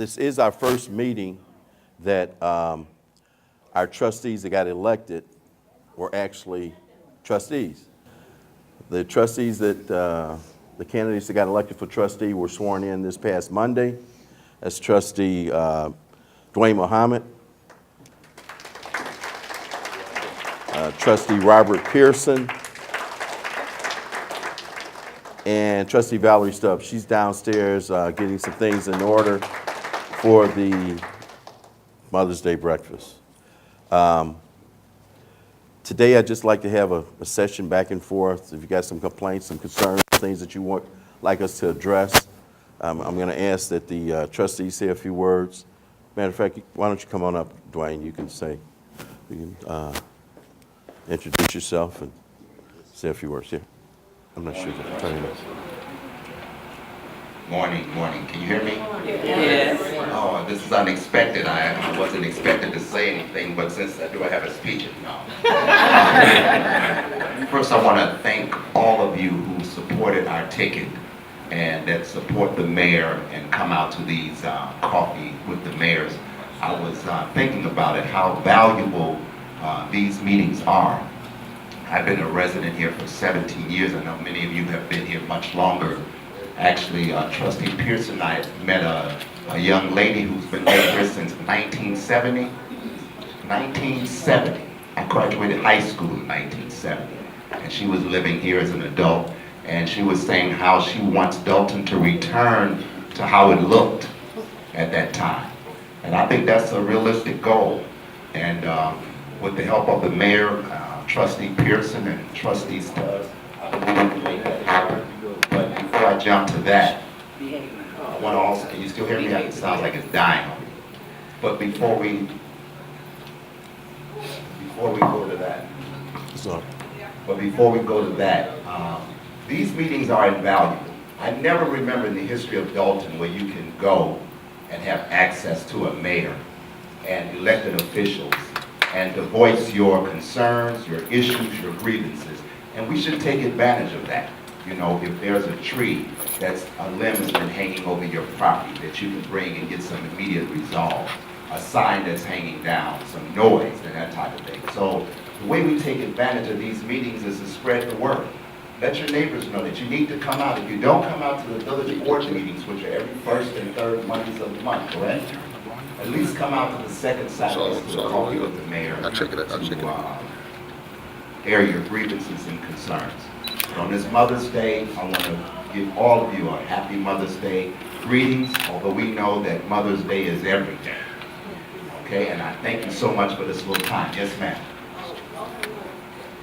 This is our first meeting that our trustees that got elected were actually trustees. The trustees that, the candidates that got elected for trustee were sworn in this past Monday. That's Trustee Dwayne Muhammad, Trustee Robert Pearson, and Trustee Valerie Stubbs. She's downstairs getting some things in order for the Mother's Day breakfast. Today, I'd just like to have a session back and forth. If you got some complaints, some concerns, things that you want like us to address, I'm going to ask that the trustees say a few words. Matter of fact, why don't you come on up, Dwayne? You can introduce yourself and say a few words here. I'm not sure if I'm turning this. Morning. Can you hear me? Yes. Oh, this is unexpected. I wasn't expected to say anything, but since do I have a speech? No. First, I want to thank all of you who supported our ticket and that support the mayor and come out to these coffee with the mayors. I was thinking about it, how valuable these meetings are. I've been a resident here for 17 years. I know many of you have been here much longer. Actually, Trustee Pearson and I met a young lady who's been here since 1970. 1970. I graduated high school in 1970. And she was living here as an adult. And she was saying how she wants Dalton to return to how it looked at that time. And I think that's a realistic goal. And with the help of the mayor, Trustee Pearson and Trustee Stubbs, I believe we can make that happen. But before I jump to that, I want to also, can you still hear me? It sounds like it's dying on me. But before we go to that, these meetings are invaluable. I never remember in the history of Dalton where you can go and have access to a mayor and elected officials and to voice your concerns, your issues, your grievances. And we should take advantage of that. You know, if there's a tree that's a limb has been hanging over your property that you can bring and get some immediate resolve, a sign that's hanging down, some noise and that type of thing. So the way we take advantage of these meetings is to spread the word. Let your neighbors know that you need to come out. If you don't come out to the village board meetings, which are every first and third Mondays of the month, correct? At least come out to the second Saturdays to the coffee with the mayor. I'll check it out. Air your grievances and concerns. On this Mother's Day, I want to give all of you a happy Mother's Day greetings, although we know that Mother's Day is every day. Okay, and I thank you so much for this little time. Yes, ma'am.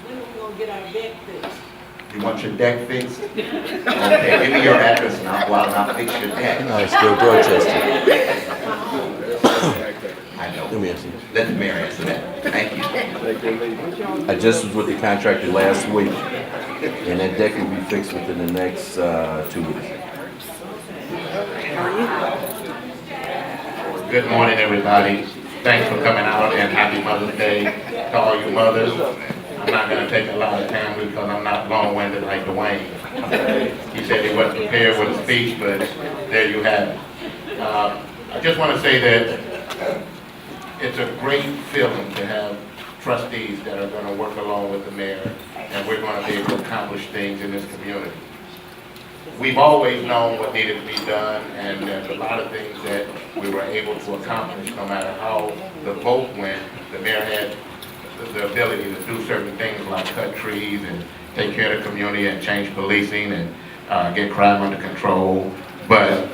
When are we going to get our deck fixed? You want your deck fixed? Okay, give me your address and I'll go out and I'll fix your deck. No, it's still Dorchester. I know. Let me answer. Let the mayor answer that. Thank you. I just was with the contractor last week, and that deck will be fixed within the next 2 weeks. Good morning, everybody. Thanks for coming out and happy Mother's Day to all you mothers. I'm not going to take a lot of time because I'm not long-winded like Dwayne. He said he wasn't prepared with a speech, but there you have it. I just want to say that it's a great feeling to have trustees that are going to work along with the mayor, and we're going to be able to accomplish things in this community. We've always known what needed to be done, and there's a lot of things that we were able to accomplish no matter how the vote went. The mayor had the ability to do certain things like cut trees and take care of the community and change policing and get crime under control. But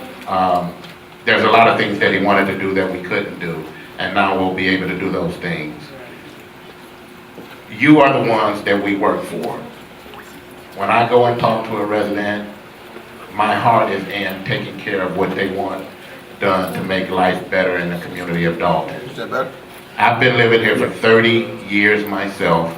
there's a lot of things that he wanted to do that we couldn't do, and now we'll be able to do those things. You are the ones that we work for. When I go and talk to a resident, my heart is in taking care of what they want done to make life better in the community of Dalton. Is that better? I've been living here for 30 years myself,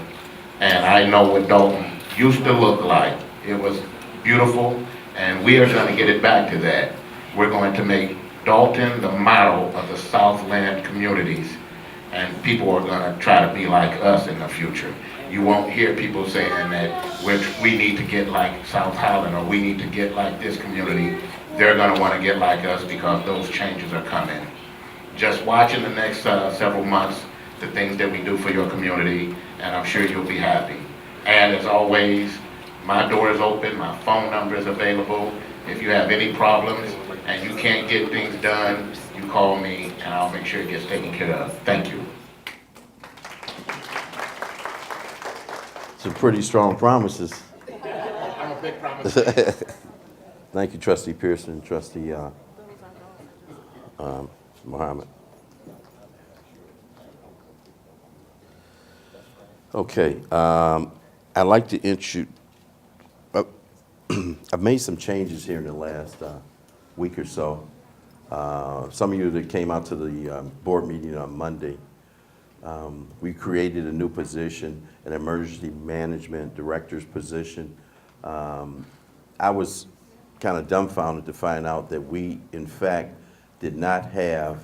and I know what Dalton used to look like. It was beautiful, and we are going to get it back to that. We're going to make Dalton the model of the Southland communities, and people are going to try to be like us in the future. You won't hear people saying that we need to get like South Holland or we need to get like this community. they're gonna wanna get like us because those changes are coming. Just watch in the next several months the things that we do for your community, and I'm sure you'll be happy. And as always, my door is open, my phone number is available. If you have any problems and you can't get things done, you call me and I'll make sure it gets taken care of. Thank you. Some pretty strong promises. I'm a big promise. Thank you, Trustee Pearson and Trustee Muhammad. Okay, I'd like to introduce, I've made some changes here in the last week or so. Some of you that came out to the board meeting on Monday, we created a new position, an emergency management director's position. I was kind of dumbfounded to find out that we, in fact, did not have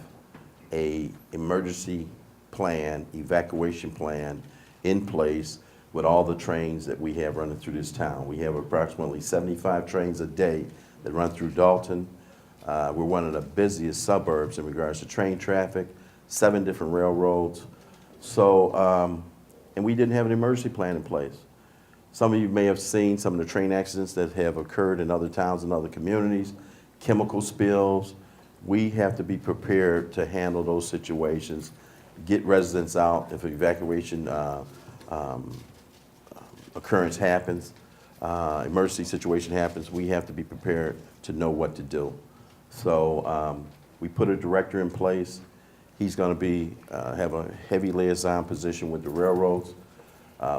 a emergency plan, evacuation plan in place with all the trains that we have running through this town. We have approximately 75 trains a day that run through Dalton. We're one of the busiest suburbs in regards to train traffic, 7 different railroads. So, and we didn't have an emergency plan in place. Some of you may have seen some of the train accidents that have occurred in other towns and other communities, chemical spills. We have to be prepared to handle those situations, get residents out if an evacuation occurrence happens, emergency situation happens. We have to be prepared to know what to do. So we put a director in place. He's going to be have a heavy liaison position with the railroads.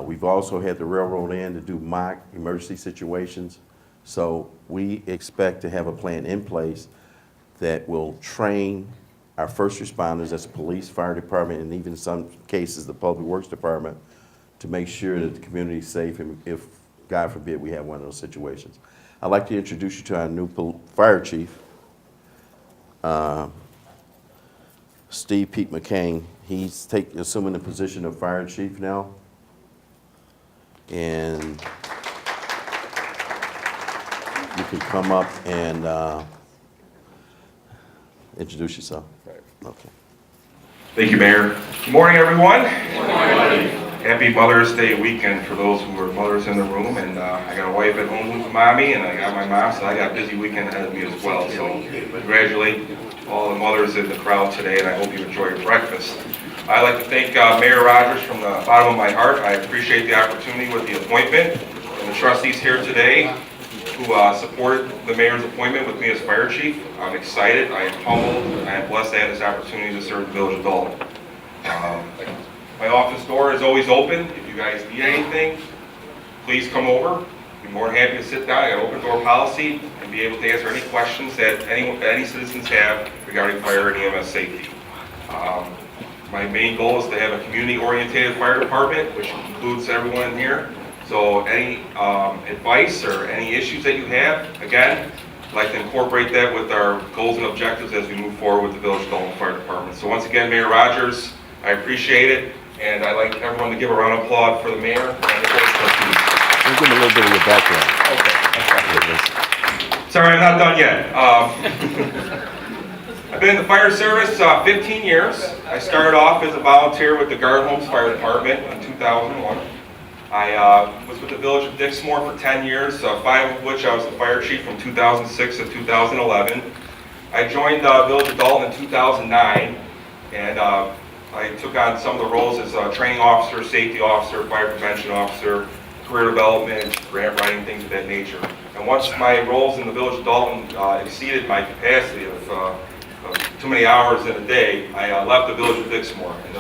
We've also had the railroad in to do mock emergency situations. So we expect to have a plan in place that will train our first responders, that's the police, fire department, and even in some cases the public works department, to make sure that the community is safe and if, God forbid, we have one of those situations. I'd like to introduce you to our new fire chief, Steve Pete McCain. He's assuming the position of fire chief now. And you can come up and introduce yourself. Okay. Thank you, Mayor. Good morning, everyone. Good morning. Happy Mother's Day weekend for those who are mothers in the room. And I got a wife at home with mommy, and I got my mom, so I got a busy weekend ahead of me as well. So congratulate all the mothers in the crowd today, and I hope you enjoy your breakfast. I'd like to thank Mayor Rogers from the bottom of my heart. I appreciate the opportunity with the appointment, and the trustees here today who supported the mayor's appointment with me as fire chief. I'm excited, I am humbled, and I am blessed to have this opportunity to serve the village of Dalton. My office door is always open. If you guys need anything, please come over. I'd be more than happy to sit down. I got an open door policy and be able to answer any questions that any citizens have regarding fire and EMS safety. My main goal is to have a community-oriented fire department, which includes everyone in here. So any advice or any issues that you have, again, I'd like to incorporate that with our goals and objectives as we move forward with the Village of Dalton Fire Department. So once again, Mayor Rogers, I appreciate it, and I'd like everyone to give a round of applause for the mayor and the board of trustees. We'll give him a little bit of your background. Okay. Sorry, I'm not done yet. I've been in the fire service 15 years. I started off as a volunteer with the Guard Homes Fire Department in 2001. I was with the Village of Dixmoor for 10 years, 5 of which I was the fire chief from 2006 to 2011. I joined the Village of Dalton in 2009, and I took on some of the roles as a training officer, safety officer, fire prevention officer, career development, grant writing, things of that nature. And once my roles in the Village of Dalton exceeded my capacity of too many hours in a day, I left the Village of Dixmoor, and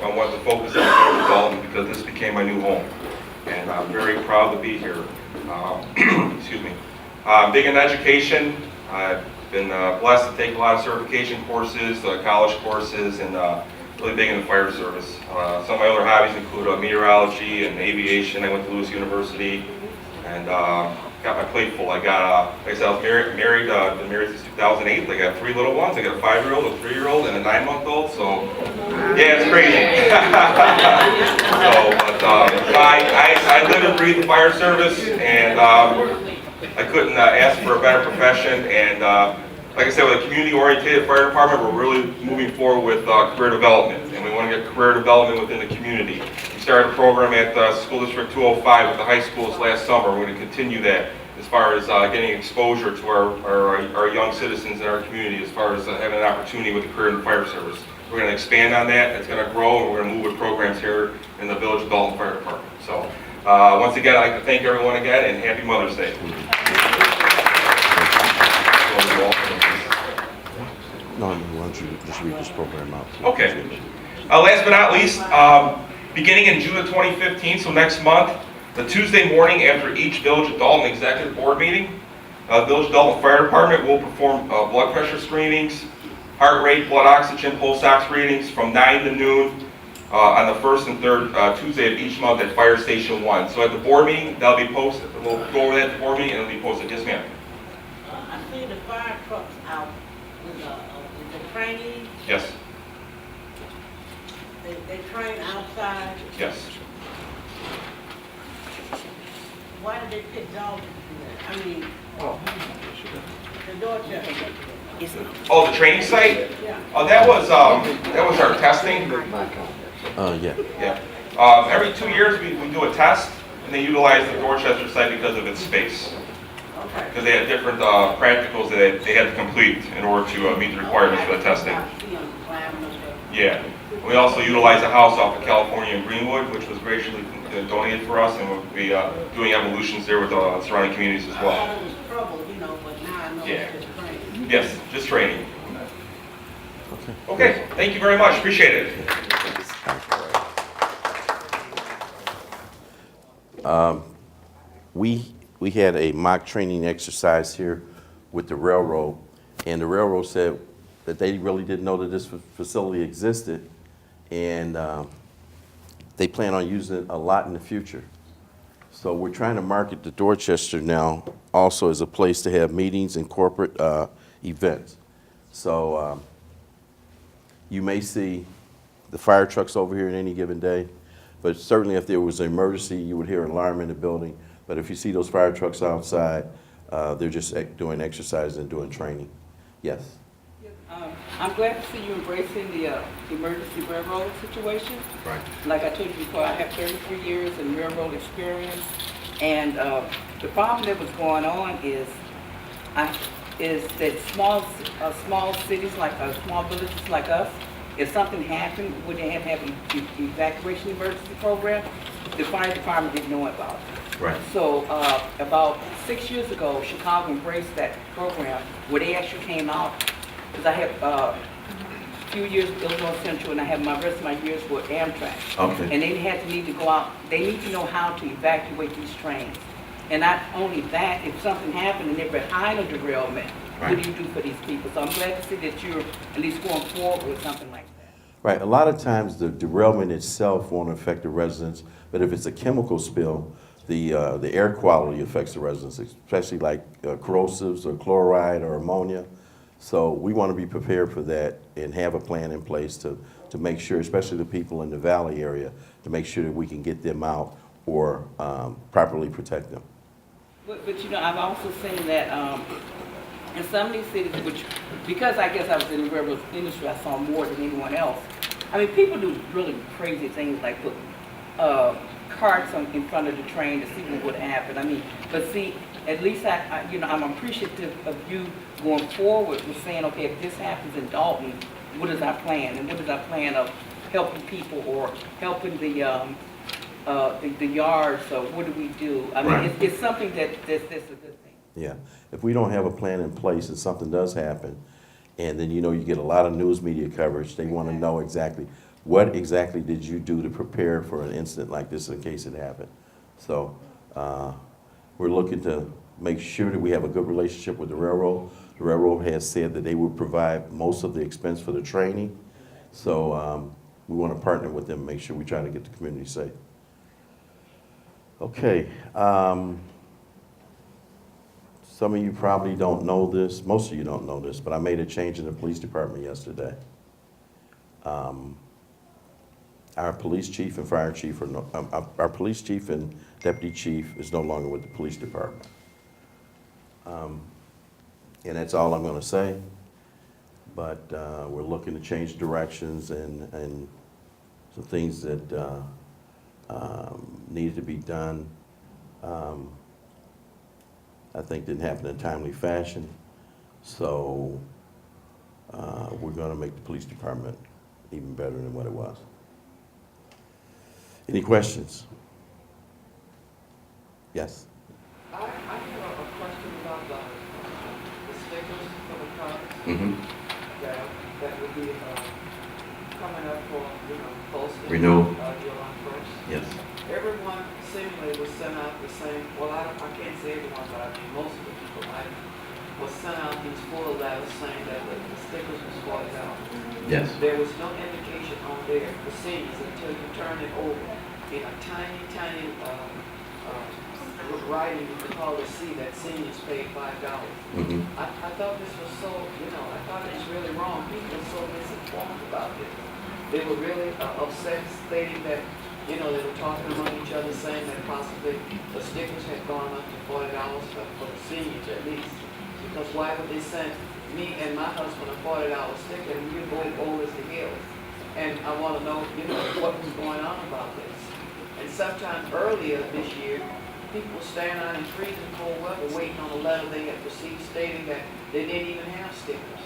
I wanted to focus on the Village of Dalton because this became my new home. And I'm very proud to be here. Excuse me. Big in education. I've been blessed to take a lot of certification courses, college courses, and really big in the fire service. Some of my other hobbies include meteorology and aviation. I went to Lewis University and got my plate full. I got, like I said, I was been married since 2008. I got 3 little ones. I got a 5-year-old, a 3-year-old, and a 9-month-old. So, yeah, it's crazy. So, but I live and breathe the fire service, and I couldn't ask for a better profession, and like I said, with a community-oriented fire department, we're really moving forward with career development, and we want to get career development within the community. We started a program at School District 205 with the high schools last summer. We're going to continue that as far as getting exposure to our young citizens in our community, as far as having an opportunity with the career in the fire service. We're going to expand on that. It's going to grow, and we're going to move with programs here in the Village of Dalton Fire Department. So once again, I'd like to thank everyone again, and happy Mother's Day. No, why don't you just read this program out? Okay. Last but not least, beginning in June of 2015, so next month, the Tuesday morning after each Village of Dalton Executive Board meeting, Village of Dalton Fire Department will perform blood pressure screenings, heart rate, blood oxygen, pulse ox readings from 9 to noon on the first and third Tuesday of each month at Fire Station 1. So at the board meeting, that'll be posted. We'll go over that at the board meeting, and it'll be posted. Yes, ma'am. I see the fire trucks out with the trainees, Yes. they train outside. Yes. Why did they pick Dalton to do that? I mean, the Dorchester. Oh, the training site? Yeah. Oh, that was our testing. Yeah. Yeah. Every 2 years, we do a test, and they utilize the Dorchester site because of its space. Okay. Because they had different practicals that they had to complete in order to meet the requirements for the testing. Yeah. We also utilize a house off of California and Greenwood, which was graciously donated for us, and we'll be doing evolutions there with surrounding communities as I well. thought it was trouble, but now I know Yeah. it's just training. Yes, just training. Okay, thank you very much. Appreciate it. We had a mock training exercise here with the railroad, and the railroad said that they really didn't know that this facility existed, and they plan on using it a lot in the future. So we're trying to market the Dorchester now also as a place to have meetings and corporate events. So you may see the fire trucks over here in any given day, but certainly if there was an emergency, you would hear an alarm in the building. But if you see those fire trucks outside, they're just doing exercise and doing training. Yes? I'm glad to see you embracing the emergency railroad situation. Right. Like I told you before, I have 33 years in railroad experience, and the problem that was going on is that small cities like small villages like us, if something happened, when they have to have an evacuation emergency program, the fire department didn't know about it. Right. So about 6 years ago, Chicago embraced that program where they actually came out, because I have a few years with Illinois Central, and I have my rest of my years with Amtrak. Okay. And they need to go out, they need to know how to evacuate these trains. And not only that, if something happened and they're behind a derailment, what do you do for these people? So I'm glad to see that you're at least going forward with something like that. Right. A lot of times the derailment itself won't affect the residents, but if it's a chemical spill, the air quality affects the residents, especially like corrosives or chloride or ammonia. So we want to be prepared for that and have a plan in place to make sure, especially the people in the valley area, to make sure that we can get them out or properly protect them. But you know, I've also seen that in some of these cities, which, because I guess I was in the railroad industry, I saw more than anyone else. I mean, people do really crazy things like put carts in front of the train to see what would happen. I mean, but see, at least I'm appreciative of you going forward with saying, okay, if this happens in Dalton, what is our plan? And what is our plan of helping people or helping the yards? So what do we do? I mean, Right. it's something that's a good thing. Yeah. If we don't have a plan in place and something does happen, and then you get a lot of news media coverage, they want to know exactly what exactly did you do to prepare for an incident like this in case it happened. So we're looking to make sure that we have a good relationship with the railroad. The railroad has said that they will provide most of the expense for the training. So we want to partner with them and make sure we try to get the community safe. Okay. Some of you probably don't know this. Most of you don't know this, but I made a change in the police department yesterday. Our police chief and fire chief our police chief and deputy chief is no longer with the police department. And that's all I'm gonna say. But we're looking to change directions and some things that needed to be done, I think didn't happen in a timely fashion. So we're gonna make the police department even better than what it was. Any questions? Yes? I have a question about the stickers for the cars Mm-hmm. that would be coming up for, posting. Renewal. July 1st. Yes. Everyone seemingly was sent out the same, well, I can't say everyone, but I mean most of the people was sent out these full letters saying that the stickers was $40. Yes. There was no indication on there for seniors until you turn it over in a tiny, tiny writing you could hardly see that seniors paid $5. Mm-hmm. I thought this was so, I thought it was really wrong. People were so misinformed about this. They were really upset, stating that, they were talking among each other, saying that possibly the stickers had gone up to $40 for the seniors at least. Because why would they send me and my husband a $40 sticker and we're both old as the hills? And I want to know, what was going on about this. And sometime earlier this year, people were standing out in freezing cold weather waiting on a letter they had received stating that they didn't even have stickers.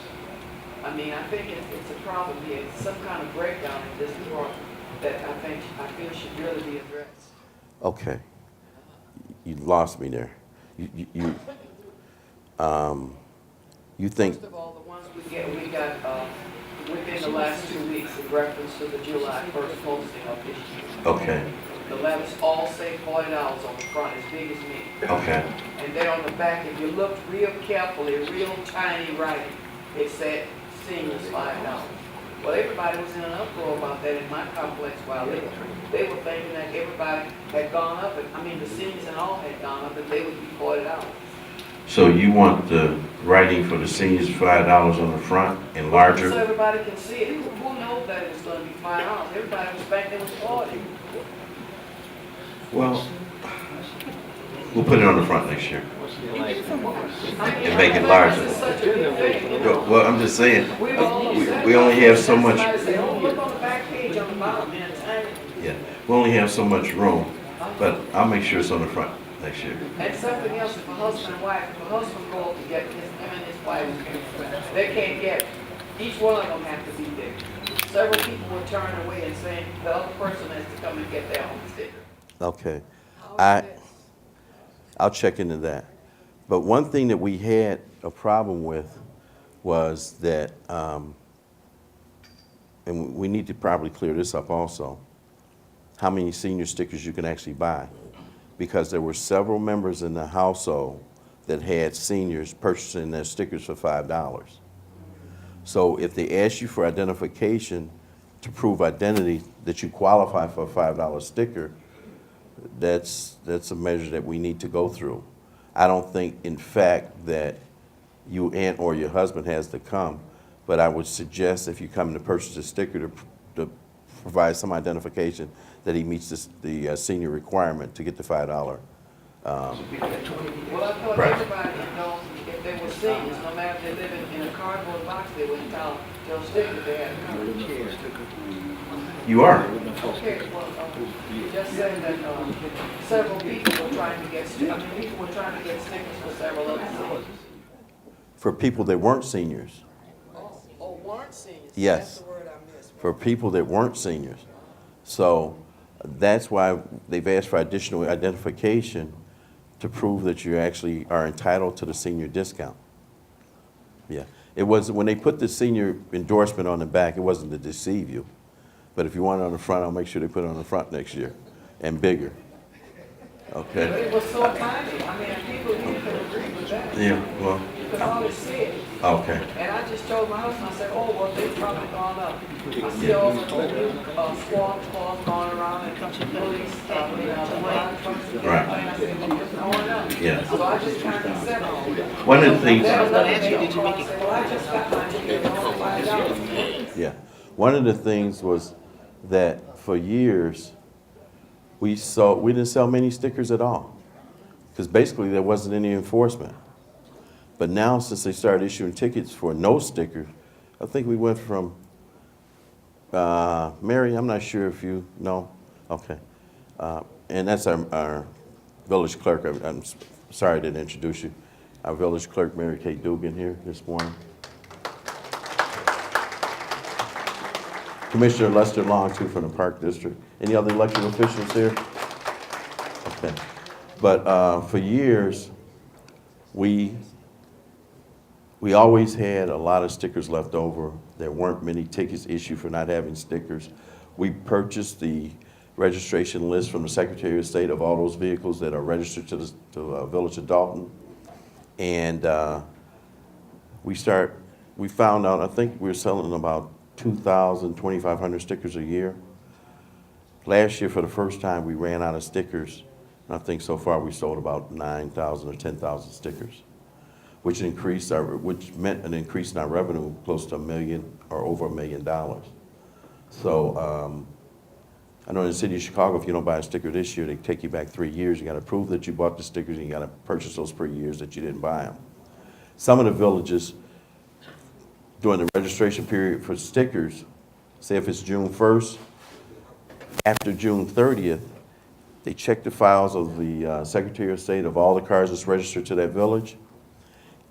I mean, I think it's a problem here. It's some kind of breakdown in this department that I feel should really be addressed. Okay. You lost me there. You think, First of all, the ones we got within the last 2 weeks in reference to the July 1st posting of this year. okay, The letters all say $40 on the front, as big as me. okay, And then on the back, if you looked real carefully, real tiny writing, it said seniors $5. Well, everybody was in an uproar about that in my complex while they were thinking that everybody had gone up, the seniors and all had gone up, and they would be $40. so you want the writing for the seniors $5 on the front and So larger? everybody can see it. Who knows that it was gonna be $5? Everybody was thinking it was 40. Well, we'll put it on the front next year. And make it larger. This is such a big thing. Well, I'm just saying, We all upset we only about it. have so much, Somebody said, oh, look on the back page on the bottom, man, tiny. yeah, we only have so much room, but I'll make sure it's on the front next year. And something else, if a husband and wife, if a husband go to get him and his wife, they can't get, each one of them have to be there. Several people were turning away and saying the other person has to come and get their own sticker. Okay, How is this? I'll check into that. But one thing that we had a problem with was that, and we need to probably clear this up also, how many senior stickers you can actually buy. Because there were several members in the household that had seniors purchasing their stickers for $5. So if they ask you for identification to prove identity, that you qualify for a $5 sticker, that's a measure that we need to go through. I don't think, in fact, that you and or your husband has to come, but I would suggest if you come to purchase a sticker to provide some identification that he meets the senior requirement to get the $5. Well, I thought Right. everybody, if they were seniors, no matter if they live in a cardboard box, they were entitled to a sticker if they had a car. You are. Okay, well, you just said that several people were trying to get, people were trying to get stickers for several other seniors. For people that weren't seniors. Oh, weren't seniors? Yes. That's the word I missed. For people that weren't seniors. So that's why they've asked for additional identification to prove that you actually are entitled to the senior discount. Yeah, it was, when they put the senior endorsement on the back, it wasn't to deceive you. But if you want it on the front, I'll make sure they put it on the front next year, and bigger. Okay? It was so tiny, people here could agree with that. Yeah, well, You could hardly see it. okay. And I just told my husband, I said, oh, well, they've probably gone up. I see all the squad cars going around and police, fire trucks and Right. everything. I said, well, it's going up. Yeah. So I just kind of said, oh. One of the things, Then another day, I'll call and say, well, I just got my ticket, it's only $5. yeah, one of the things was that for years, we didn't sell many stickers at all. Because basically there wasn't any enforcement. But now, since they started issuing tickets for no sticker, I think we went from, Mary, I'm not sure if you know, okay. And that's our village clerk. I'm sorry I didn't introduce you. Our village clerk, Mary Kay Dugan, here this morning. Commissioner Lester Long, too, from the Park District. Any other elected officials here? Okay. But for years, we always had a lot of stickers left over. There weren't many tickets issued for not having stickers. We purchased the registration list from the Secretary of State of all those vehicles that are registered to the Village of Dalton. And we found out, I think we were selling about 2,000, 2,500 stickers a year. Last year, for the first time, we ran out of stickers. And I think so far we sold about 9,000 or 10,000 stickers, which meant an increase in our revenue close to $1 million or over $1 million. So I know in the city of Chicago, if you don't buy a sticker this year, they take you back 3 years. You got to prove that you bought the stickers, and you got to purchase those per years that you didn't buy them. Some of the villages, during the registration period for stickers, say if it's June 1st, after June 30th, they check the files of the Secretary of State of all the cars that's registered to that village.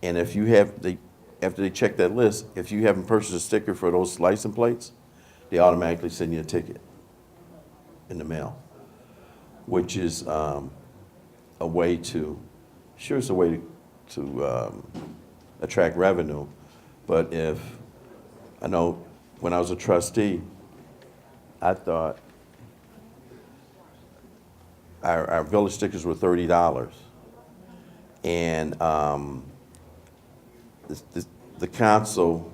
And if you have, after they check that list, if you haven't purchased a sticker for those license plates, they automatically send you a ticket in the mail, which is a way to, sure, it's a way to attract revenue. But I know when I was a trustee, I thought our village stickers were $30. And the council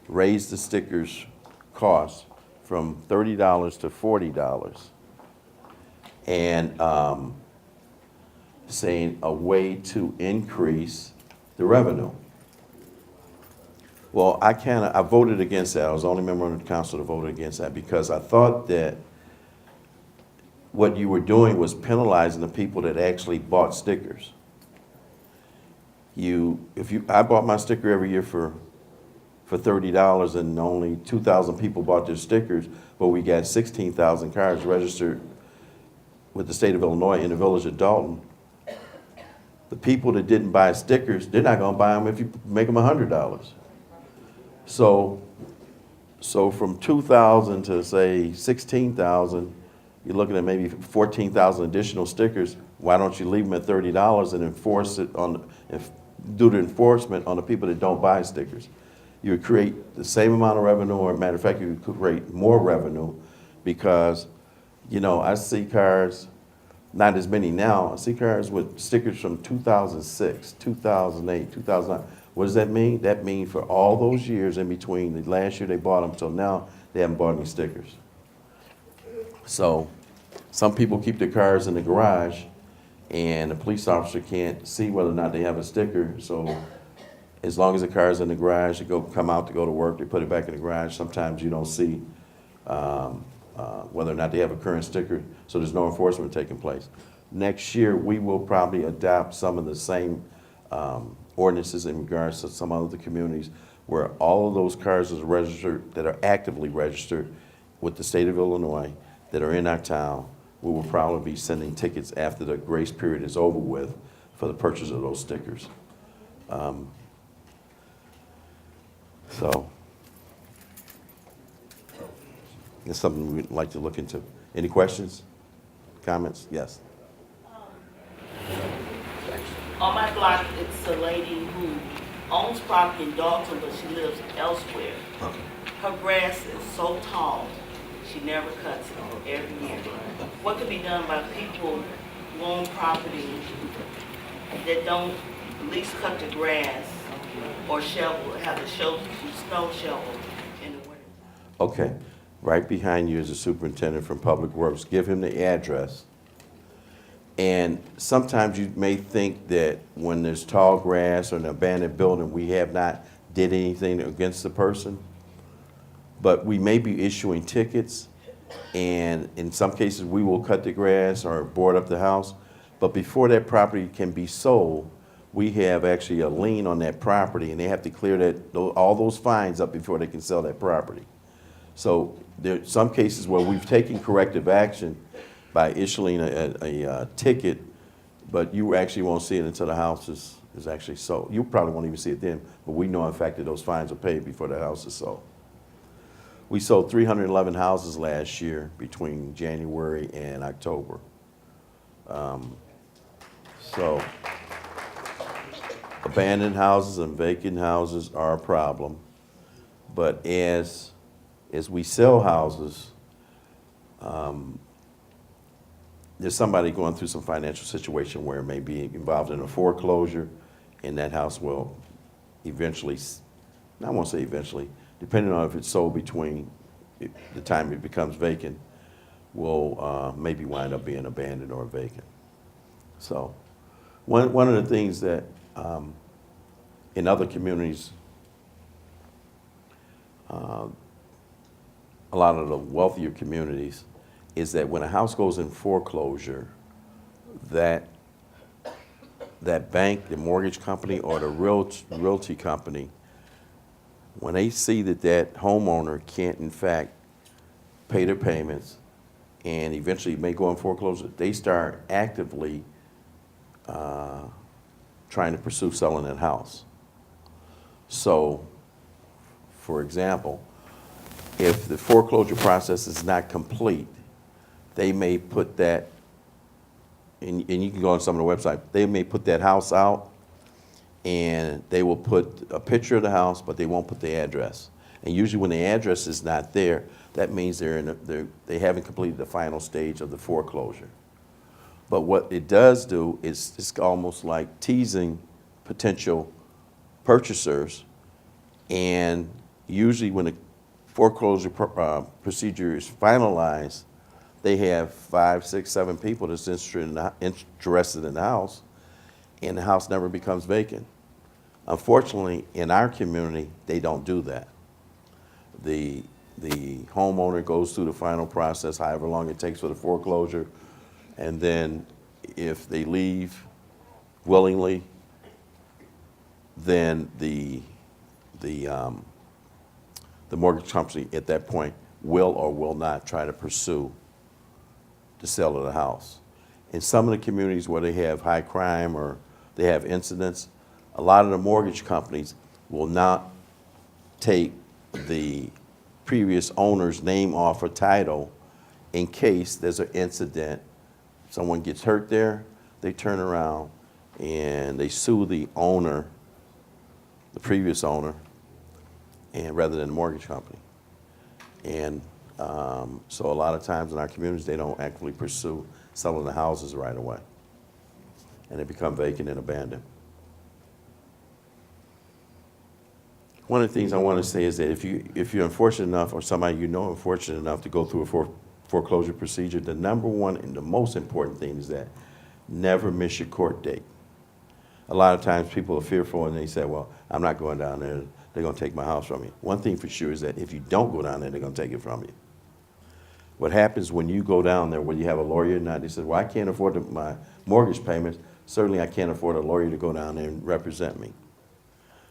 raised the stickers cost from $30 to $40, and saying a way to increase the revenue. Well, I voted against that. I was the only member of the council to vote against that because I thought that what you were doing was penalizing the people that actually bought stickers. I bought my sticker every year for $30, and only 2,000 people bought their stickers, but we got 16,000 cars registered with the state of Illinois in the village of Dalton. The people that didn't buy stickers, they're not going to buy them if you make them $100. So from 2,000 to say 16,000, you're looking at maybe 14,000 additional stickers. Why don't you leave them at $30 and enforce it do the enforcement on the people that don't buy stickers? You would create the same amount of revenue, or matter of fact, you would create more revenue because, I see cars, not as many now, I see cars with stickers from 2006, 2008, 2009. What does that mean? That means for all those years in between, the last year they bought them till now, they haven't bought any stickers. So some people keep their cars in the garage, and the police officer can't see whether or not they have a sticker. So as long as the car's in the garage, they come out to go to work, they put it back in the garage. Sometimes you don't see whether or not they have a current sticker, so there's no enforcement taking place. Next year, we will probably adopt some of the same ordinances in regards to some other communities where all of those cars are registered, that are actively registered with the state of Illinois, that are in our town. We will probably be sending tickets after the grace period is over with for the purchase of those stickers. So it's something we'd like to look into. Any questions, comments? Yes. On my block, it's a lady who owns property in Dalton, but she lives elsewhere. Okay. Her grass is so tall, she never cuts it every year. What can be done by people who own property that don't at least cut the grass or shovel, have the snow shovel in the winter? Okay. Right behind you is the superintendent from Public Works. Give him the address. And sometimes you may think that when there's tall grass or an abandoned building, we have not did anything against the person. But we may be issuing tickets, and in some cases we will cut the grass or board up the house. But before that property can be sold, we have actually a lien on that property, and they have to clear that, all those fines up before they can sell that property. So there are some cases where we've taken corrective action by issuing a ticket, but you actually won't see it until the house is actually sold. You probably won't even see it then, but we know in fact that those fines are paid before the house is sold. We sold 311 houses last year between January and October. So abandoned houses and vacant houses are a problem, but as we sell houses, there's somebody going through some financial situation where it may be involved in a foreclosure, and that house will eventually, I won't say eventually, depending on if it's sold between the time it becomes vacant, will maybe wind up being abandoned or vacant. So one of the things that in other communities, a lot of the wealthier communities, is that when a house goes in foreclosure, that bank, the mortgage company, or the realty company, when they see that that homeowner can't in fact pay their payments and eventually may go in foreclosure, they start actively trying to pursue selling that house. So, for example, if the foreclosure process is not complete, they may put that, and you can go on some of the websites, they may put that house out and they will put a picture of the house, but they won't put the address. And usually when the address is not there, that means they haven't completed the final stage of the foreclosure. But what it does do is it's almost like teasing potential purchasers, and usually when the foreclosure procedure is finalized, they have 5, 6, 7 people that's interested in the house, and the house never becomes vacant. Unfortunately, in our community, they don't do that. The homeowner goes through the final process, however long it takes for the foreclosure, and then if they leave willingly, then the mortgage company at that point will or will not try to pursue the sale of the house. In some of the communities where they have high crime or they have incidents, a lot of the mortgage companies will not take the previous owner's name off a title in case there's an incident, someone gets hurt there, they turn around and they sue the owner, the previous owner, and rather than the mortgage company. And so a lot of times in our communities, they don't actively pursue selling the houses right away, and they become vacant and abandoned. One of the things I want to say is that if you're unfortunate enough, or somebody you know unfortunate enough to go through a foreclosure procedure, the number one and the most important thing is that never miss your court date. A lot of times people are fearful and they say, well, I'm not going down there, they're going to take my house from me. One thing for sure is that if you don't go down there, they're going to take it from you. What happens when you go down there, whether you have a lawyer or not, they say, well, I can't afford my mortgage payments. Certainly I can't afford a lawyer to go down there and represent me.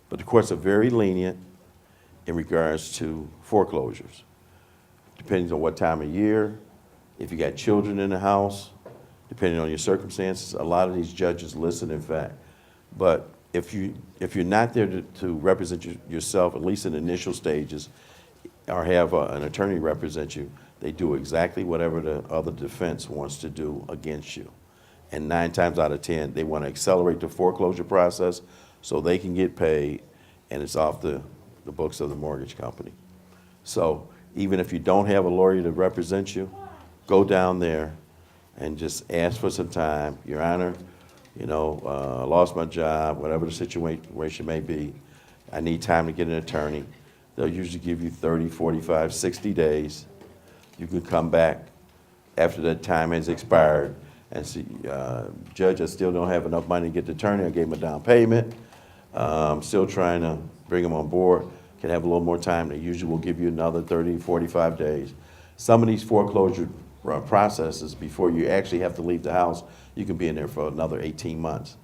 But the courts are very lenient in regards to foreclosures. Depending on what time of year, if you got children in the house, depending on your circumstances, a lot of these judges listen, in fact. But if you're not there to represent yourself, at least in the initial stages, or have an attorney represent you, they do exactly whatever the other defense wants to do against you. And 9 times out of 10, they want to accelerate the foreclosure process so they can get paid, and it's off the books of the mortgage company. So even if you don't have a lawyer to represent you, go down there and just ask for some time. Your Honor, I lost my job, whatever the situation may be. I need time to get an attorney. They'll usually give you 30, 45, 60 days. You can come back after that time has expired and see, Judge, I still don't have enough money to get the attorney. I gave him a down payment. I'm still trying to bring him on board. Can have a little more time. They usually will give you another 30, 45 days. Some of these foreclosure processes before you actually have to leave the house. You can be in there for another 18 months.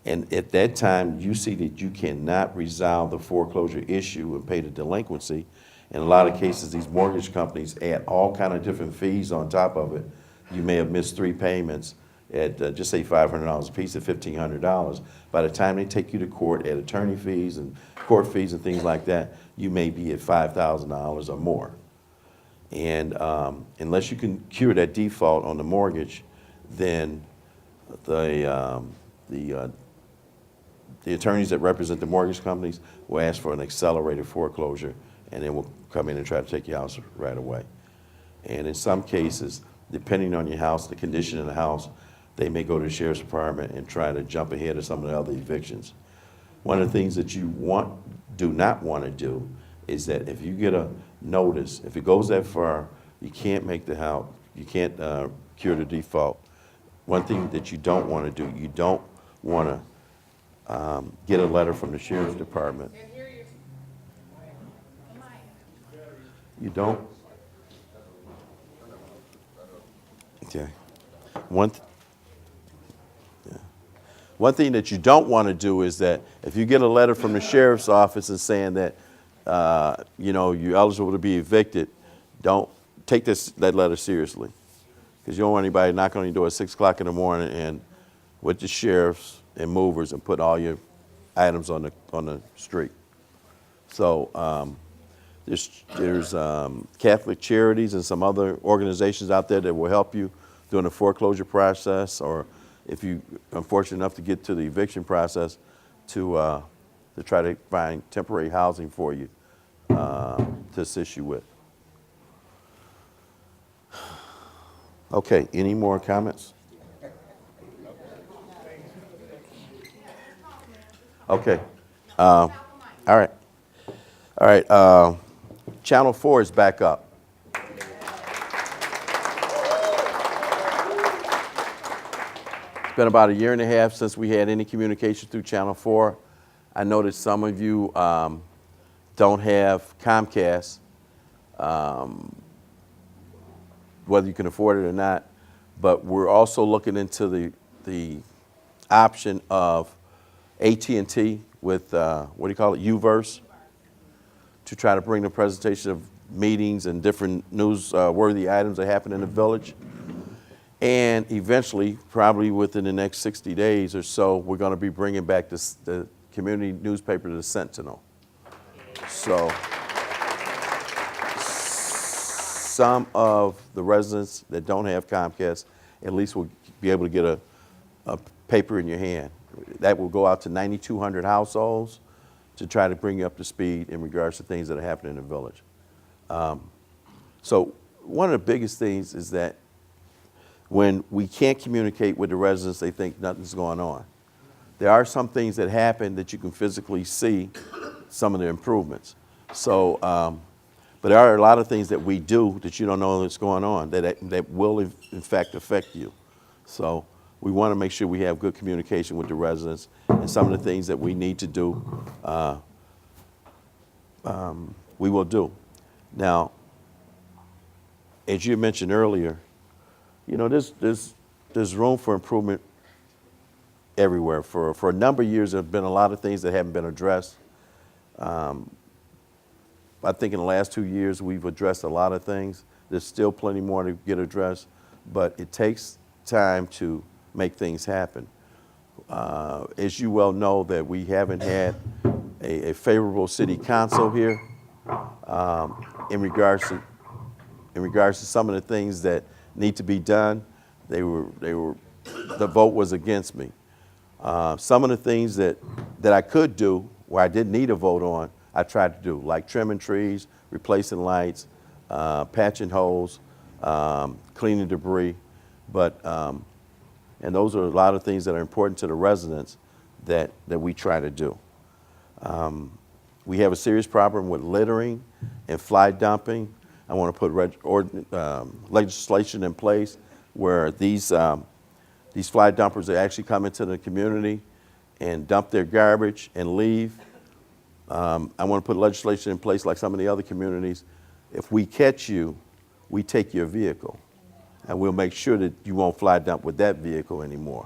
And at that time, you see that you cannot resolve the foreclosure issue and pay the delinquency. In a lot of cases, these mortgage companies add all kind of different fees on top of it. You may have missed 3 payments at, just say $500 a piece at $1,500. By the time they take you to court, at attorney fees and court fees and things like that, you may be at $5,000 or more. And unless you can cure that default on the mortgage, then the attorneys that represent the mortgage companies will ask for an accelerated foreclosure, and then will come in and try to take your house right away. And in some cases, depending on your house, the condition of the house, they may go to the sheriff's department and try to jump ahead of some of the other evictions. One of the things that you do not want to do is that if you get a notice, if it goes that far, you can't make the house, you can't cure the default. One thing that you don't want to do, you don't want to get a letter from the sheriff's department. You don't? Okay. One thing that you don't want to do is that if you get a letter from the sheriff's office and saying that, you know, you're eligible to be evicted, don't take that letter seriously. Because you don't want anybody knocking on your door at 6 o'clock in the morning and with the sheriffs and movers and put all your items on the street. So there's Catholic Charities and some other organizations out there that will help you during the foreclosure process, or if you are unfortunate enough to get to the eviction process, to try to find temporary housing for you to assist you with. Okay, any more comments? Okay. All right. All right. Channel 4 is back up. It's been about 1.5 years since we had any communication through Channel 4. I know that some of you don't have Comcast, whether you can afford it or not, but we're also looking into the option of AT&T with, what do you call it, UVerse, to try to bring the presentation of meetings and different news-worthy items that happen in the village. And eventually, probably within the next 60 days or so, we're going to be bringing back the community newspaper, The Sentinel. So some of the residents that don't have Comcast at least will be able to get a paper in your hand. That will go out to 9,200 households to try to bring you up to speed in regards to things that are happening in the village. So one of the biggest things is that when we can't communicate with the residents, they think nothing's going on. There are some things that happen that you can physically see some of the improvements. So, but there are a lot of things that we do that you don't know that's going on that will in fact affect you. So we want to make sure we have good communication with the residents, and some of the things that we need to do, we will do. Now, as you mentioned earlier, you know, there's room for improvement everywhere. For a number of years, there have been a lot of things that haven't been addressed. I think in the last 2 years, we've addressed a lot of things. There's still plenty more to get addressed, but it takes time to make things happen. As you well know, that we haven't had a favorable city council here in regards to some of the things that need to be done. The vote was against me. Some of the things that I could do where I didn't need a vote on, I tried to do, like trimming trees, replacing lights, patching holes, cleaning debris. But, and those are a lot of things that are important to the residents that we try to do. We have a serious problem with littering and fly dumping. I want to put legislation in place where these fly dumpers that actually come into the community and dump their garbage and leave. I want to put legislation in place like some of the other communities. If we catch you, we take your vehicle. and we'll make sure that you won't fly dump with that vehicle anymore.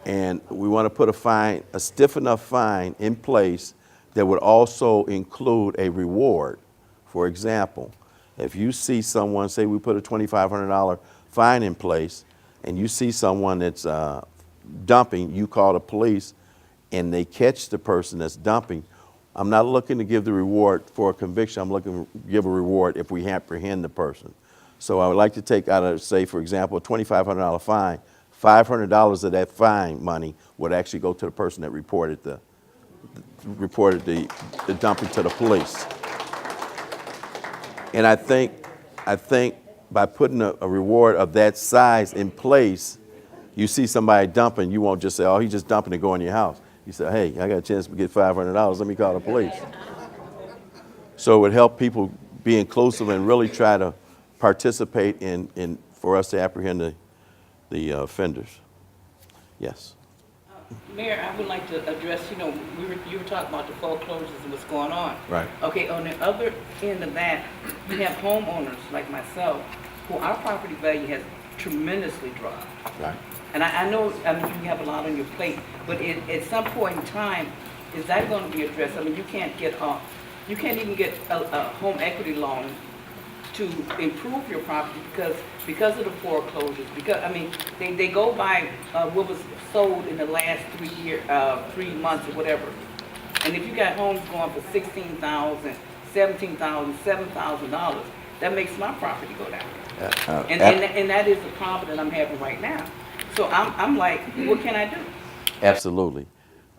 And we want to put a fine, a stiff enough fine in place that would also include a reward. For example, if you see someone, say we put a $2,500 fine in place, and you see someone that's dumping, you call the police, and they catch the person that's dumping, I'm not looking to give the reward for a conviction. I'm looking to give a reward if we apprehend the person. So I would like to take out, say, for example, a $2,500 fine. $500 of that fine money would actually go to the person that reported the dumping to the police. And I think by putting a reward of that size in place, you see somebody dumping, you won't just say, oh, he's just dumping and go in your house. You say, hey, I got a chance to get $500, let me call the police. So it would help people be inclusive and really try to participate in for us to apprehend the offenders. Yes. Mayor, I would like to address, you were talking about the foreclosures and what's going on. Right. Okay, on the other end of that, we have homeowners like myself, who our property value has tremendously dropped. Right. And I know, you have a lot on your plate, but at some point in time, is that going to be addressed? I mean, you can't even get a home equity loan to improve your property because of the foreclosures. Because, they go by what was sold in the last 3 months or whatever. And if you got homes going for $16,000, $17,000, $7,000, that makes my property go down. And that is the problem that I'm having right now. So I'm like, what can I do? Absolutely.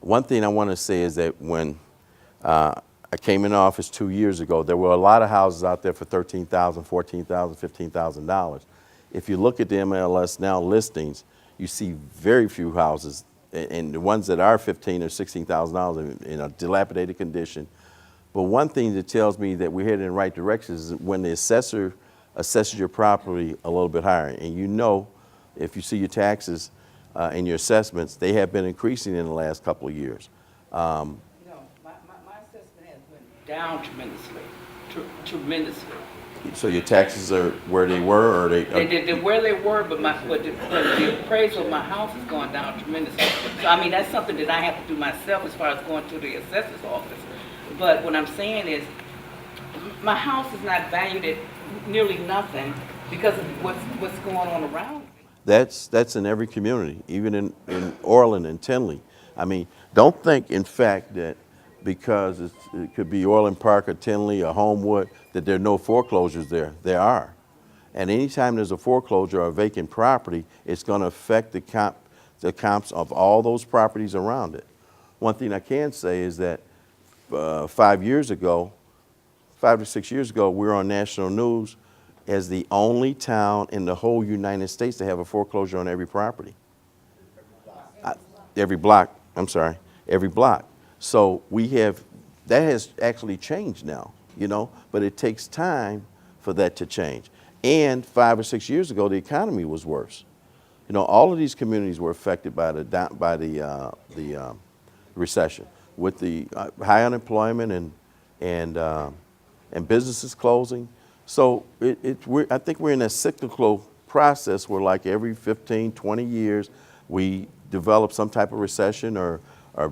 One thing I want to say is that when I came in office 2 years ago, there were a lot of houses out there for $13,000, $14,000, $15,000. If you look at the MLS now listings, you see very few houses, and the ones that are $15,000 or $16,000 in a dilapidated condition. But one thing that tells me that we're headed in the right direction is when the assessor assesses your property a little bit higher, and if you see your taxes and your assessments, they have been increasing in the last couple of years. My assessment has went down tremendously. So your taxes are where they were, or They're where they were, but the appraisal of my house is going down tremendously. So that's something that I have to do myself as far as going to the assessor's office. But what I'm saying is, my house is not valued at nearly nothing because of what's going on around me. That's in every community, even in Orland and Tinley. Don't think, in fact, that because it could be Orland Park or Tinley or Homewood, that there are no foreclosures there. There are. And anytime there's a foreclosure or a vacant property, it's going to affect the comps of all those properties around it. One thing I can say is that 5 to 6 years ago, we were on national news as the only town in the whole United States to have a foreclosure on every property. Every block. So that has actually changed now, but it takes time for that to change. And 5 or 6 years ago, the economy was worse. All of these communities were affected by the recession with the high unemployment and businesses closing. So I think we're in a cyclical process where, like, every 15, 20 years, we develop some type of recession, or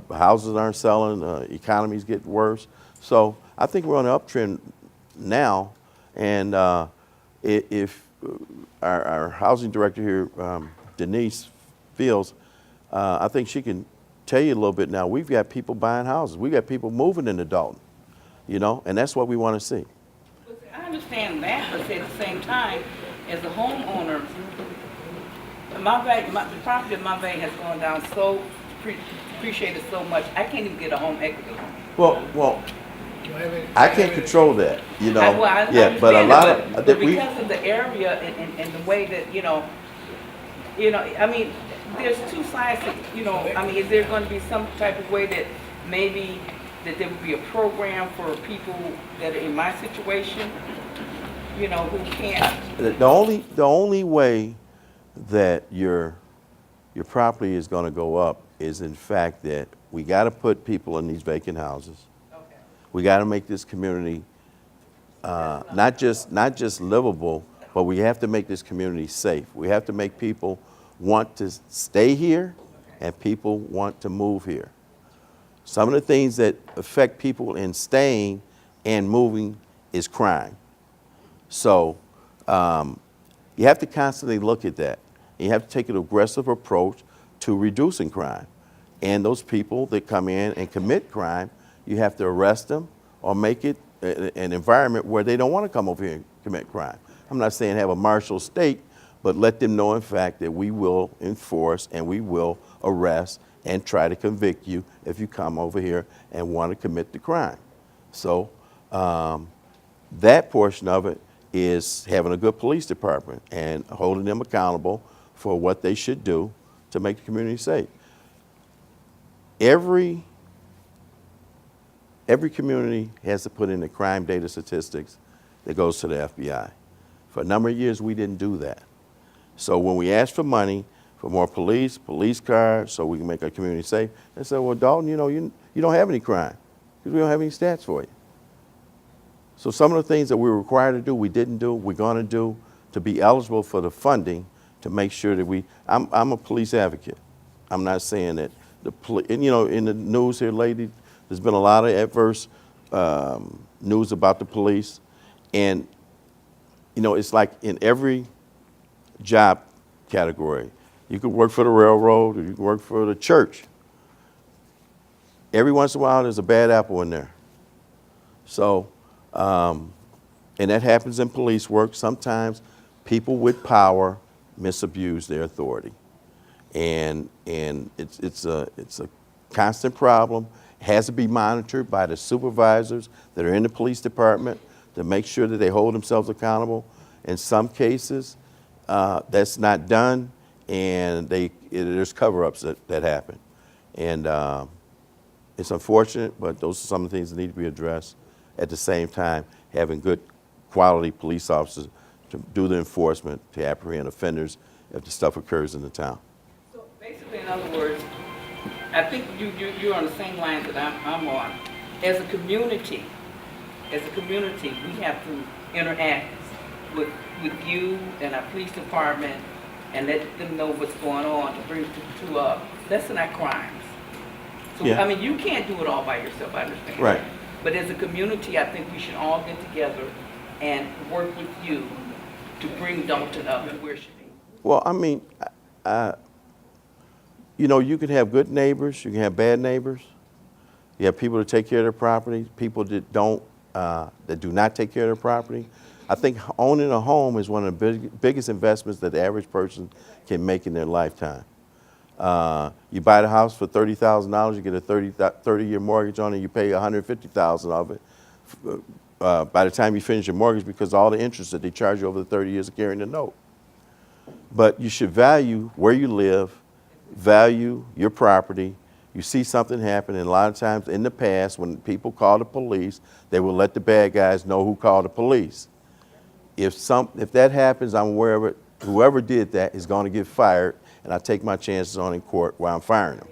houses aren't selling, economies get worse. So I think we're on an uptrend now, and if our housing director here, Denise Fields, I think she can tell you a little bit now. We've got people buying houses. We've got people moving into Dalton, and that's what we want to see. I understand that, but at the same time, as a homeowner, the property of my value has gone down so appreciated so much. I can't even get a home equity loan. Well, I can't control that, I yeah, but a lot of but because of the area and the way that there's two sides to, is there going to be some type of way that maybe that there would be a program for people that are in my situation, who can't? The only way that your property is going to go up is, in fact, that we got to put people in these vacant houses. We got to make this community not just livable, but we have to make this community safe. We have to make people want to stay here and people want to move here. Some of the things that affect people in staying and moving is crime. So you have to constantly look at that. You have to take an aggressive approach to reducing crime. And those people that come in and commit crime, you have to arrest them or make it an environment where they don't want to come over here and commit crime. I'm not saying have a martial state, but let them know in fact that we will enforce and we will arrest and try to convict you if you come over here and want to commit the crime. So that portion of it is having a good police department and holding them accountable for what they should do to make the community safe. Every community has to put in the crime data statistics that goes to the FBI. For a number of years, we didn't do that. So when we asked for money for more police cars, so we can make our community safe, they said, well, Dalton, you don't have any crime because we don't have any stats for you. So some of the things that we were required to do, we didn't do, we're going to do to be eligible for the funding to make sure that I'm a police advocate. I'm not saying that and in the news here lately, there's been a lot of adverse news about the police. And, it's like in every job category. You could work for the railroad or you could work for the church. Every once in a while, there's a bad apple in there. So, and that happens in police work. Sometimes people with power misabuse their authority. And it's a constant problem. It has to be monitored by the supervisors that are in the police department to make sure that they hold themselves accountable. In some cases, that's not done, and there's cover-ups that happen. And it's unfortunate, but those are some of the things that need to be addressed. At the same time, having good quality police officers to do the enforcement, to apprehend offenders if the stuff occurs in the town. So basically, in other words, I think you're on the same line that I'm on. As a community, we have to interact with you and our police department and let them know what's going on to bring to lessen our crimes. So, Yeah. I mean, you can't do it all by yourself, I understand. Right. But as a community, I think we should all get together and work with you to bring Dalton up and where it should be. Well, I mean, you can have good neighbors, you can have bad neighbors. You have people that take care of their property, people that that do not take care of their property. I think owning a home is one of the biggest investments that the average person can make in their lifetime. You buy the house for $30,000, you get a 30-year mortgage on it, you pay $150,000 of it by the time you finish your mortgage because of all the interest that they charge you over the 30 years of carrying the note. But you should value where you live, value your property. You see something happen, and a lot of times in the past when people call the police, they will let the bad guys know who called the police. If that happens, I'm aware of it. Whoever did that is going to get fired, and I take my chances on in court while I'm firing them.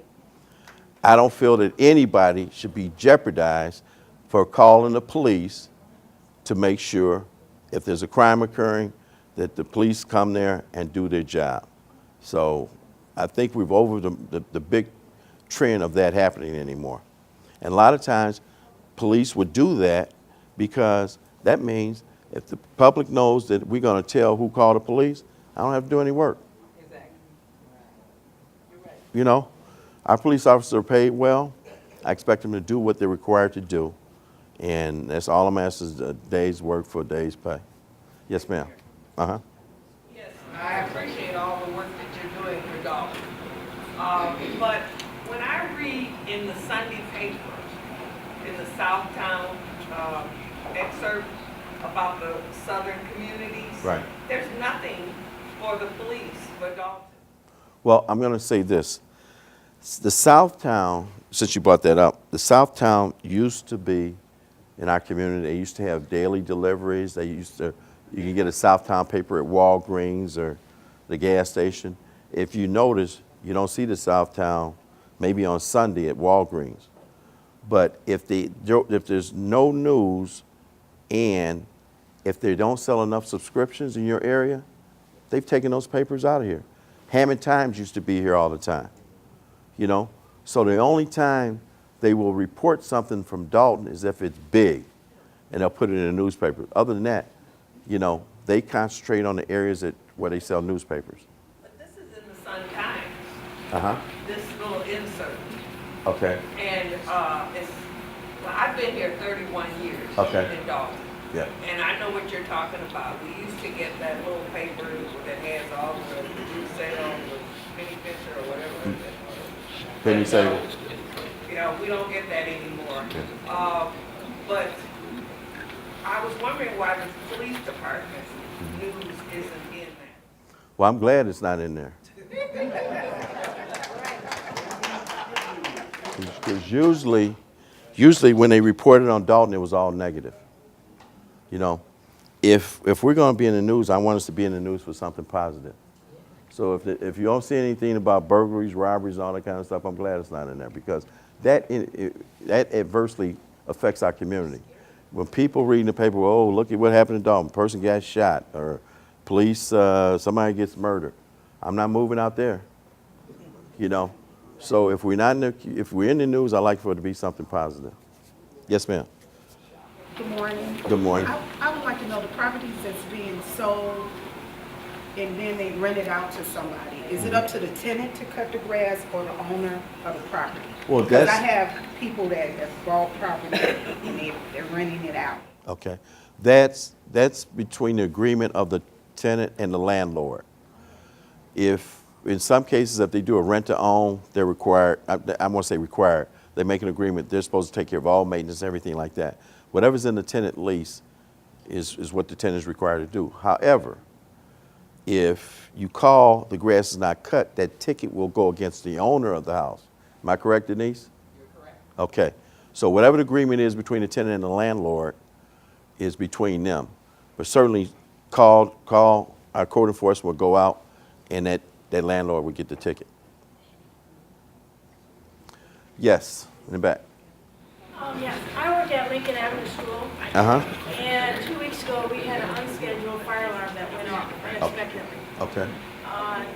I don't feel that anybody should be jeopardized for calling the police to make sure if there's a crime occurring that the police come there and do their job. So I think we've over the big trend of that happening anymore. And a lot of times police would do that because that means if the public knows that we're going to tell who called the police, I don't have to do any work. Exactly. You know, our police officers are paid well. I expect them to do what they're required to do. And that's all I'm asking is a day's work for a day's pay. Yes, ma'am. Uh-huh. Yes, I appreciate all the work that you're doing for Dalton. But when I read in the Sunday paper, in the Southtown excerpt about the southern communities, Right. there's nothing for the police for Dalton. Well, I'm going to say this. The Southtown, since you brought that up, the Southtown used to be in our community. They used to have daily deliveries. You can get a Southtown paper at Walgreens or the gas station. If you notice, you don't see the Southtown maybe on Sunday at Walgreens. But if there's no news and if they don't sell enough subscriptions in your area, they've taken those papers out of here. Hammond Times used to be here all the time, you know? So the only time they will report something from Dalton is if it's big, and they'll put it in a newspaper. Other than that, you know, they concentrate on the areas where they sell newspapers. But this is in the Sun-Times, Uh-huh. this little insert. Okay. And it's, well, I've been here 31 years Okay. in Dalton. Yeah. And I know what you're talking about. We used to get that little paper that has all the news sales, the penny picture or whatever. Penny saver. You know, we don't get that anymore. But I was wondering why the police department's news isn't in that. Well, I'm glad it's not in there. Because usually when they reported on Dalton, it was all negative. You know, if we're going to be in the news, I want us to be in the news for something positive. So if you don't see anything about burglaries, robberies, all that kind of stuff, I'm glad it's not in there, because that adversely affects our community. When people read in the paper, oh, look at what happened in Dalton, person got shot, or police, somebody gets murdered, I'm not moving out there. You know, so if we're in the news, I like for it to be something positive. Yes, ma'am. Good morning. Good morning. I would like to know the properties that's being sold and then they rent it out to somebody. Is it up to the tenant to cut the grass or the owner of the property? Well, Because I have people that have bought property and they're renting it out. Okay, that's between the agreement of the tenant and the landlord. If, in some cases, if they do a rent-to-own, they're required, I won't say required, they make an agreement, they're supposed to take care of all maintenance, everything like that. Whatever's in the tenant lease is what the tenant is required to do. However, if you call, the grass is not cut, that ticket will go against the owner of the house. Am I correct, Denise? You're correct. Okay, so whatever the agreement is between the tenant and the landlord is between them. But certainly call, our code enforcement will go out and that landlord would get the ticket. Yes, in the back. Yes, I work at Lincoln Avenue School. Uh-huh. And 2 weeks ago, we had an unscheduled fire alarm that went off unexpectedly. Okay.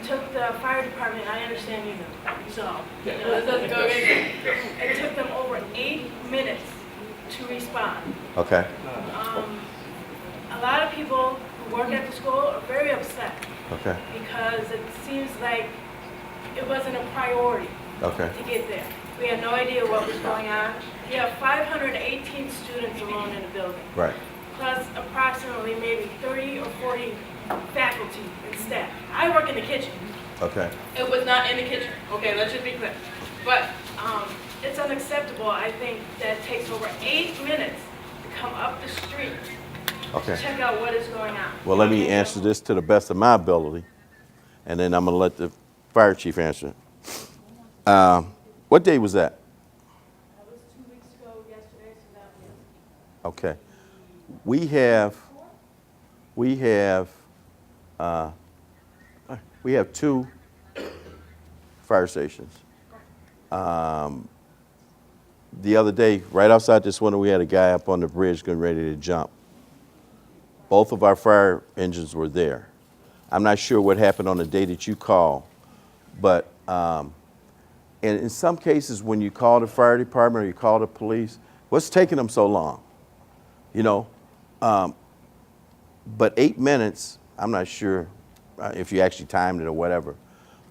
Took the fire department, I understand you know, so, you know, it doesn't go in. It took them over 8 minutes to respond. Okay. A lot of people who work at the school are very upset Okay. because it seems like it wasn't a priority Okay. to get there. We had no idea what was going on. You have 518 students alone in the building, Right. plus approximately maybe 30 or 40 faculty and staff. I work in the kitchen. Okay. It was not in the kitchen. Okay, let's just be clear. But it's unacceptable, I think, that it takes over 8 minutes to come up the street Okay. to check out what is going on. Well, let me answer this to the best of my ability, and then I'm going to let the fire chief answer. What day was that? That was 2 weeks ago yesterday, so that was... Okay. We have 2 fire stations. The other day, right outside this window, we had a guy up on the bridge getting ready to jump. Both of our fire engines were there. I'm not sure what happened on the day that you called, but and in some cases, when you call the fire department or you call the police, what's taking them so long? You know, but 8 minutes, I'm not sure if you actually timed it or whatever,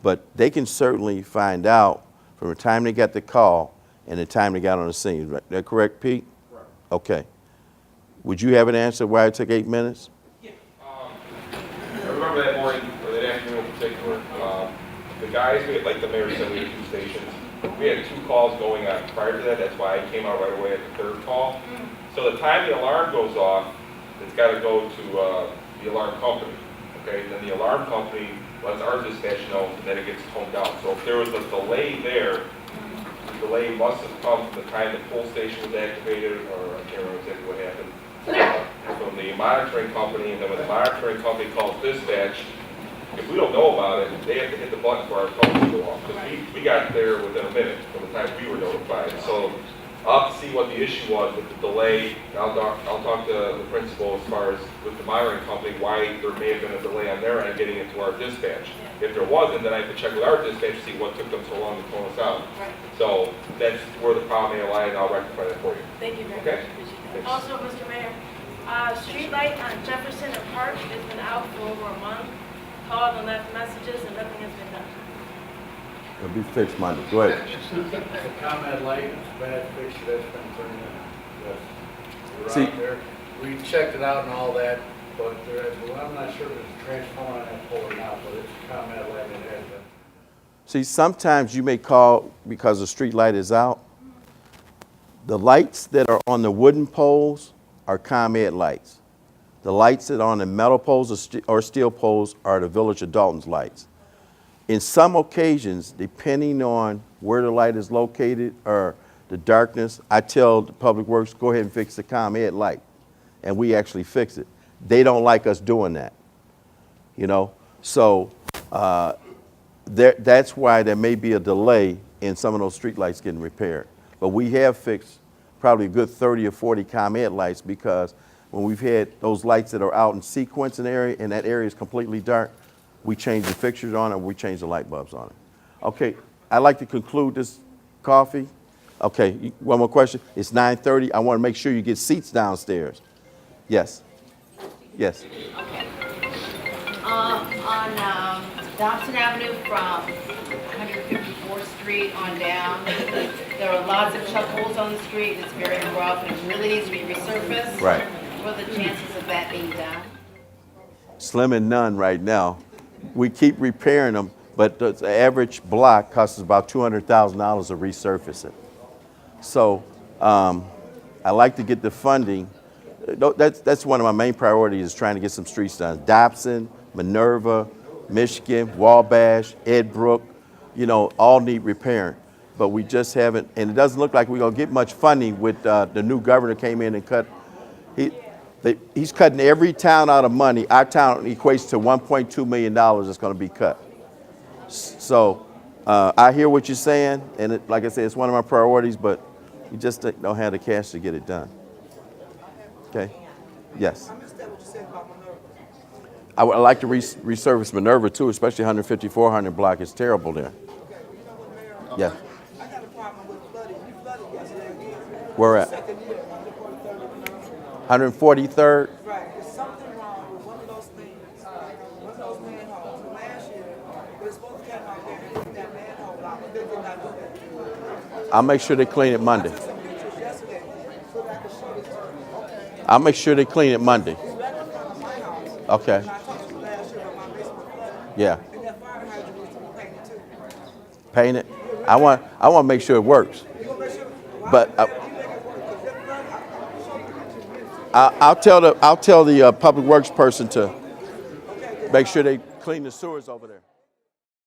but they can certainly find out from the time they got the call and the time they got on the scene. Right? That correct, Pete? Correct. Okay. Would you have an answer why it took 8 minutes? Yeah. I remember that morning, or that afternoon in particular, the guys, like the mayor said, we had 2 stations. We had 2 calls going on prior to that. That's why I came out right away at the 3rd call. So the time the alarm goes off, it's got to go to the alarm company. Okay, then the alarm company lets our dispatch know, and then it gets toned down. So if there was a delay there, the delay must have come from the time the pull station was activated, or I can't remember exactly what happened, from the monitoring company, and then when the monitoring company calls dispatch, if we don't know about it, they have to hit the button for our phone to go off. Because we got there within a minute from the time we were notified. So I'll have to see what the issue was with the delay. I'll talk to the principal as far as with the monitoring company why there may have been a delay on their end getting it to our dispatch. If there wasn't, then I have to check with our dispatch to see what took them so long to phone us out. Right. So that's where the problem may lie, and I'll rectify that for you. Thank you very much. Okay. Appreciate that. Also, Mr. Mayor, street light on Jefferson and Park has been out for over a month. Called and left messages and nothing has been done. It'll be fixed Monday. Go ahead. The ComEd light is a bad fixture that's been put in. Yes. We're See- out there. We checked it out and all that, but well, I'm not sure if there's a transformer on that pole or not, but it's a ComEd light that has been. See, sometimes you may call because the street light is out. The lights that are on the wooden poles are ComEd lights. The lights that are on the metal poles or steel poles are the Village of Dalton's lights. In some occasions, depending on where the light is located or the darkness, I tell the Public Works, go ahead and fix the ComEd light. And we actually fix it. They don't like us doing that, you know? So that's why there may be a delay in some of those street lights getting repaired. But we have fixed probably a good 30 or 40 ComEd lights because when we've had those lights that are out in sequence in the area and that area is completely dark, we change the fixtures on it, we change the light bulbs on it. Okay, I'd like to conclude this coffee. Okay, one more question. It's 9:30. I want to make sure you get seats downstairs. Yes. Yes. Okay. On Dobson Avenue from 154th Street on down, there are lots of chuck holes on the street. It's very rough and it really needs to be resurfaced. Right. What are the chances of that being done? Slim and none right now. We keep repairing them, but the average block costs us about $200,000 to resurface it. So I like to get the funding. That's one of my main priorities is trying to get some streets done. Dobson, Minerva, Michigan, Wabash, Ed Brook, you know, all need repairing. But we just haven't, and it doesn't look like we're going to get much funding with the new governor came in and cut. He's cutting every town out of money. Our town equates to $1.2 million that's going to be cut. So I hear what you're saying, and like I said, it's one of my priorities, but we just don't have the cash to get it done. Okay? Yes. I would like to resurface Minerva too, especially 15400 block. It's terrible there. Yeah. I got a problem with flooding. You flooded yesterday again. Where at? Second year, 143rd? Right. There's something wrong with one of those things. One of those manholes. Last year, they were supposed to come out there and clean that manhole out, but they did not do that. I'll make sure they clean it Monday. I took some pictures yesterday so that I could show it to you. Okay. I'll make sure they clean it Monday. It's right in front of my house. Okay. And I told you last year about my basement flooding. Yeah. And that fire hydrant needs to be painted too. Paint it. I want to make sure it works. You gonna make sure? But You make it work, 'cause that flood, I'll show you the pictures. I'll tell the public works person to make sure they clean the sewers over there.